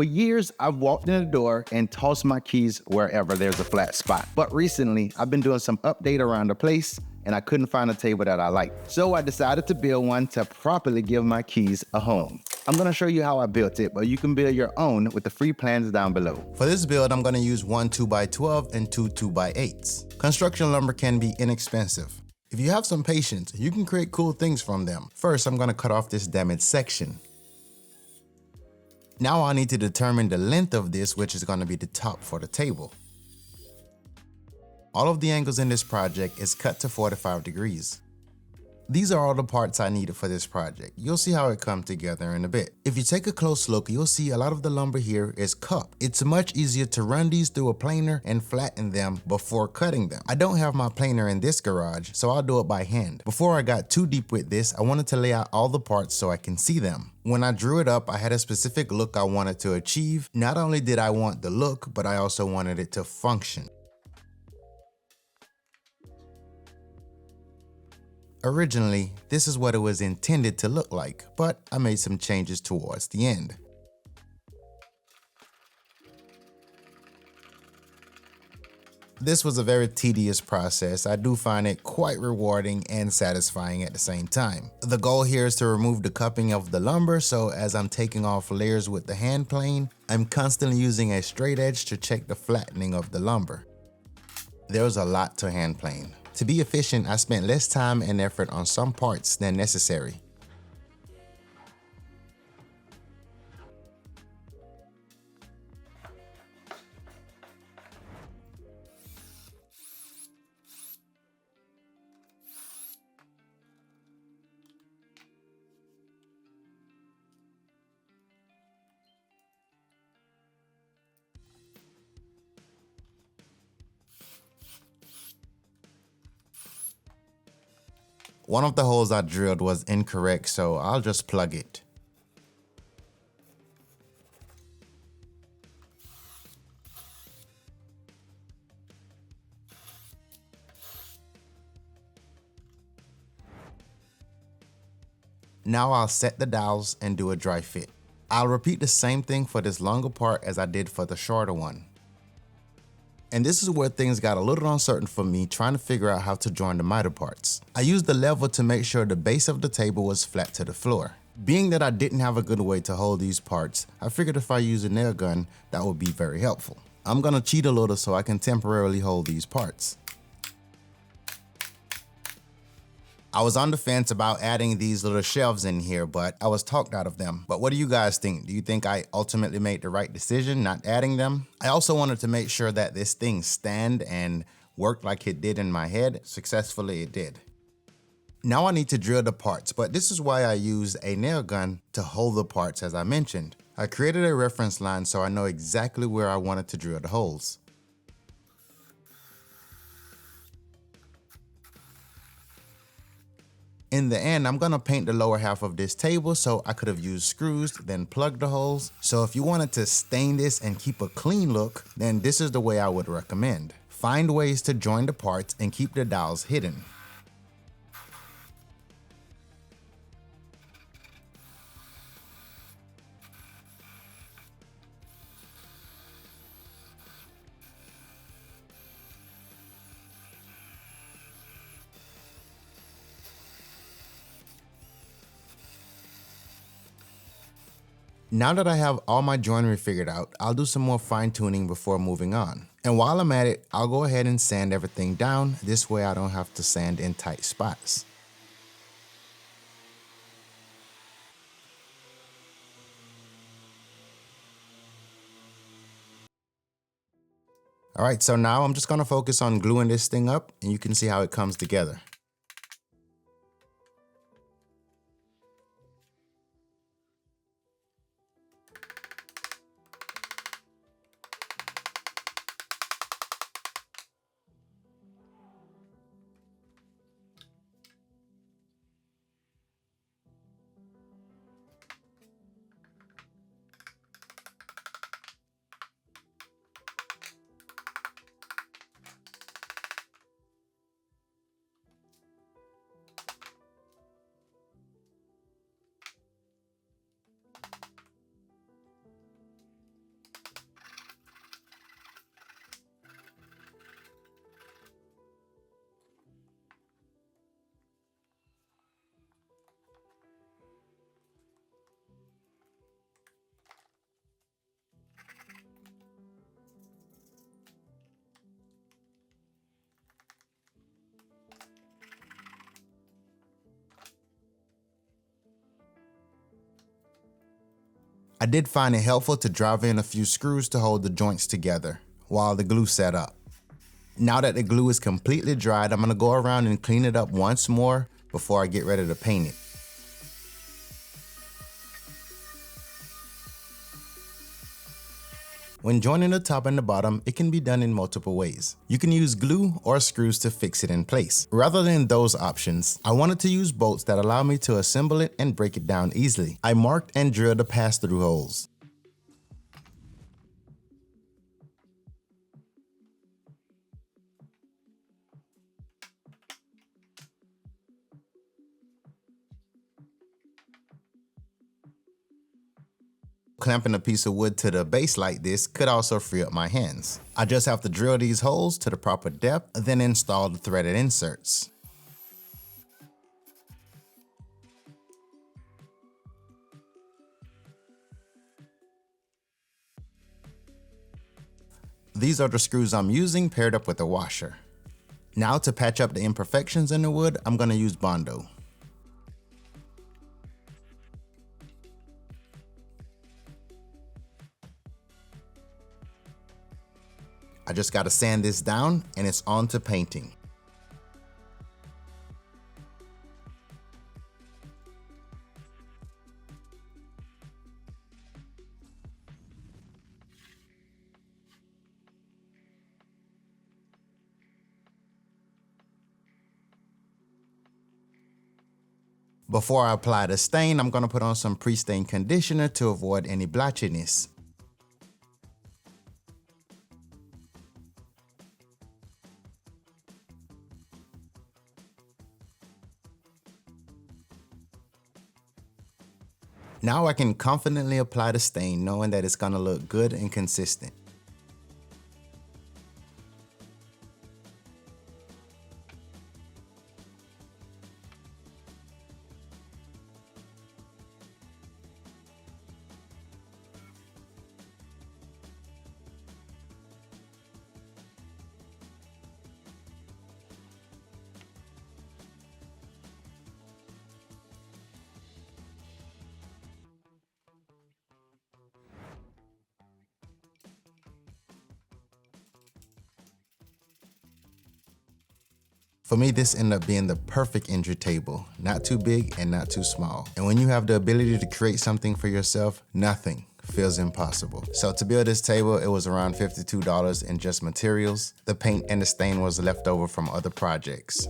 For years, I've walked in the door and tossed my keys wherever there's a flat spot. But recently, I've been doing some update around the place and I couldn't find a table that I liked. So I decided to build one to properly give my keys a home. I'm gonna show you how I built it, but you can build your own with the free plans down below. For this build, I'm gonna use one 2x12 and two 2x8s. Construction lumber can be inexpensive. If you have some patience, you can create cool things from them. First, I'm gonna cut off this damaged section. Now I need to determine the length of this, which is gonna be the top for the table. All of the angles in this project is cut to 45 degrees. These are all the parts I needed for this project. You'll see how it comes together in a bit. If you take a close look, you'll see a lot of the lumber here is cupped. It's much easier to run these through a planer and flatten them before cutting them. I don't have my planer in this garage, so I'll do it by hand. Before I got too deep with this, I wanted to lay out all the parts so I can see them. When I drew it up, I had a specific look I wanted to achieve. Not only did I want the look, but I also wanted it to function. Originally, this is what it was intended to look like, but I made some changes towards the end. This was a very tedious process. I do find it quite rewarding and satisfying at the same time. The goal here is to remove the cupping of the lumber, so as I'm taking off layers with the hand plane, I'm constantly using a straight edge to check the flattening of the lumber. There's a lot to hand plane. To be efficient, I spent less time and effort on some parts than necessary. One of the holes I drilled was incorrect, so I'll just plug it. Now I'll set the dowels and do a dry fit. I'll repeat the same thing for this longer part as I did for the shorter one. And this is where things got a little uncertain for me, trying to figure out how to join the miter parts. I used the level to make sure the base of the table was flat to the floor. Being that I didn't have a good way to hold these parts, I figured if I use a nail gun, that would be very helpful. I'm gonna cheat a little so I can temporarily hold these parts. I was on the fence about adding these little shelves in here, but I was talked out of them. But what do you guys think? Do you think I ultimately made the right decision not adding them? I also wanted to make sure that this thing stand and worked like it did in my head. Successfully, it did. Now I need to drill the parts, but this is why I used a nail gun to hold the parts as I mentioned. I created a reference line so I know exactly where I wanted to drill the holes. In the end, I'm gonna paint the lower half of this table, so I could have used screws, then plugged the holes. So if you wanted to stain this and keep a clean look, then this is the way I would recommend. Find ways to join the parts and keep the dowels hidden. Now that I have all my joinery figured out, I'll do some more fine tuning before moving on. And while I'm at it, I'll go ahead and sand everything down. This way I don't have to sand in tight spots. All right, so now I'm just gonna focus on gluing this thing up and you can see how it comes together. I did find it helpful to drive in a few screws to hold the joints together while the glue set up. Now that the glue is completely dried, I'm gonna go around and clean it up once more before I get ready to paint it. When joining the top and the bottom, it can be done in multiple ways. You can use glue or screws to fix it in place. Rather than those options, I wanted to use bolts that allow me to assemble it and break it down easily. I marked and drilled the pass-through holes. Clamping a piece of wood to the base like this could also free up my hands. I just have to drill these holes to the proper depth, then install the threaded inserts. These are the screws I'm using paired up with a washer. Now to patch up the imperfections in the wood, I'm going to use Bondo. I just gotta sand this down and it's on to painting. Before I apply the stain, I'm gonna put on some pre-stain conditioner to avoid any blotchiness. Now I can confidently apply the stain knowing that it's gonna look good and consistent. For me, this ended up being the perfect entry table, not too big and not too small. And when you have the ability to create something for yourself, nothing feels impossible. So to build this table, it was around $52 in just materials. The paint and the stain was left over from other projects.